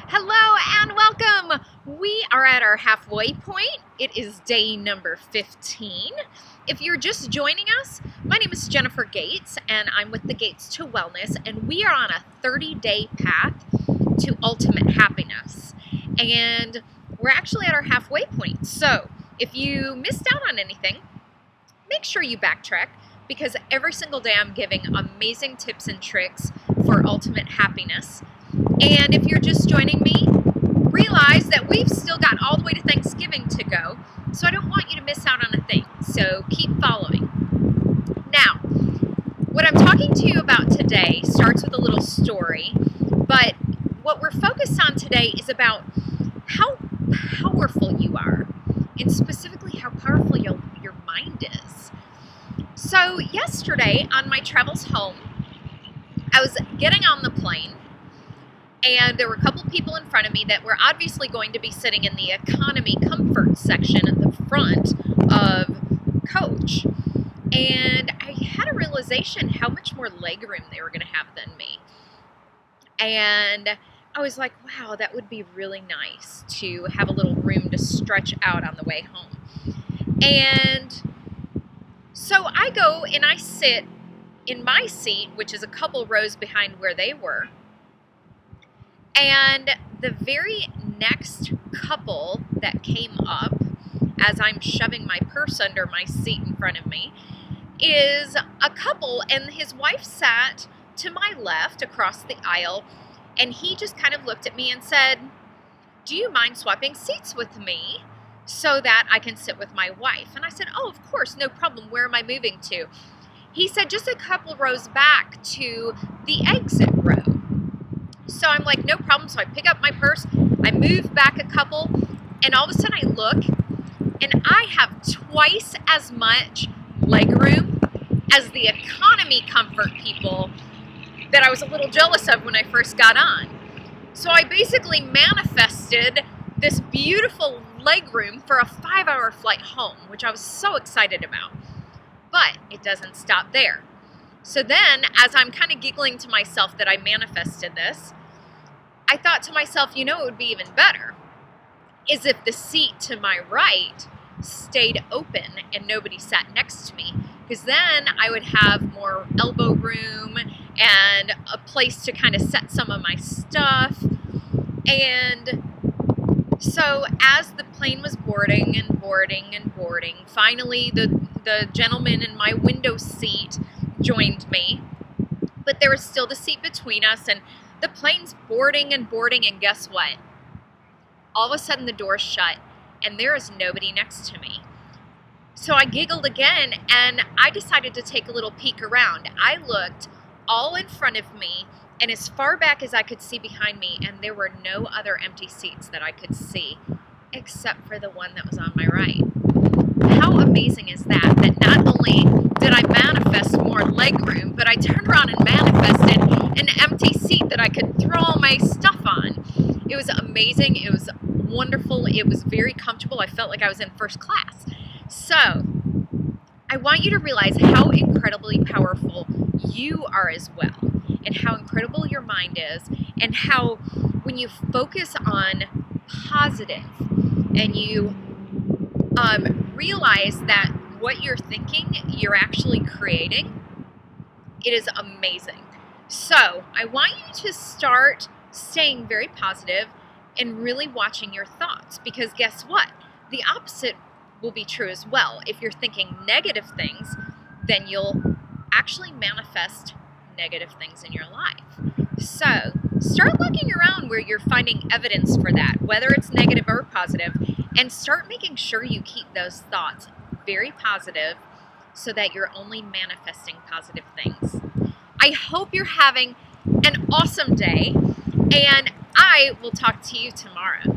Hello and welcome! We are at our halfway point. It is day number 15. If you're just joining us, my name is Jennifer Gates and I'm with the Gates to Wellness, and we are on a 30-day path to ultimate happiness. And we're actually at our halfway point. So if you missed out on anything, make sure you backtrack, because every single day I'm giving amazing tips and tricks for ultimate happiness. And if you're just joining me, realize that we've still got all the way to Thanksgiving to go, so I don't want you to miss out on a thing, so keep following. Now, what I'm talking to you about today starts with a little story, but what we're focused on today is about how powerful you are, and specifically how powerful your mind is. So yesterday on my travels home, I was getting on the plane, and there were a couple people in front of me that were obviously going to be sitting in the economy comfort section at the front of coach. And I had a realization how much more legroom they were going to have than me. And I was like, wow, that would be really nice to have a little room to stretch out on the way home. And so I go and I sit in my seat, which is a couple rows behind where they were. And the very next couple that came up, as I'm shoving my purse under my seat in front of me, is a couple, and his wife sat to my left across the aisle, and he just kind of looked at me and said, "Do you mind swapping seats with me so that I can sit with my wife?" And I said, "Oh, of course, no problem. Where am I moving to?" He said, "Just a couple rows back to the exit row." So I'm like, no problem. So I pick up my purse, I move back a couple, and all of a sudden I look, and I have twice as much legroom as the economy comfort people that I was a little jealous of when I first got on. So I basically manifested this beautiful legroom for a 5-hour flight home, which I was so excited about. But it doesn't stop there. So then, as I'm kind of giggling to myself that I manifested this, I thought to myself, you know, it would be even better is if the seat to my right stayed open and nobody sat next to me, because then I would have more elbow room and a place to kind of set some of my stuff. And so as the plane was boarding and boarding and boarding, finally the gentleman in my window seat joined me, but there was still the seat between us, and the plane's boarding and boarding, and guess what? All of a sudden the door's shut and there is nobody next to me. So I giggled again, and I decided to take a little peek around. I looked all in front of me and as far back as I could see behind me, and there were no other empty seats that I could see except for the one that was on my right. How amazing is that? That not only did I manifest more legroom, but I turned around and manifested an empty seat that I could throw all my stuff on. It was amazing. It was wonderful. It was very comfortable. I felt like I was in first class. So I want you to realize how incredibly powerful you are as well, and how incredible your mind is, and how when you focus on positive and you realize that what you're thinking, you're actually creating, it is amazing. So I want you to start staying very positive and really watching your thoughts, because guess what? The opposite will be true as well. If you're thinking negative things, then you'll actually manifest negative things in your life. So start looking around where you're finding evidence for that, whether it's negative or positive, and start making sure you keep those thoughts very positive so that you're only manifesting positive things. I hope you're having an awesome day, and I will talk to you tomorrow.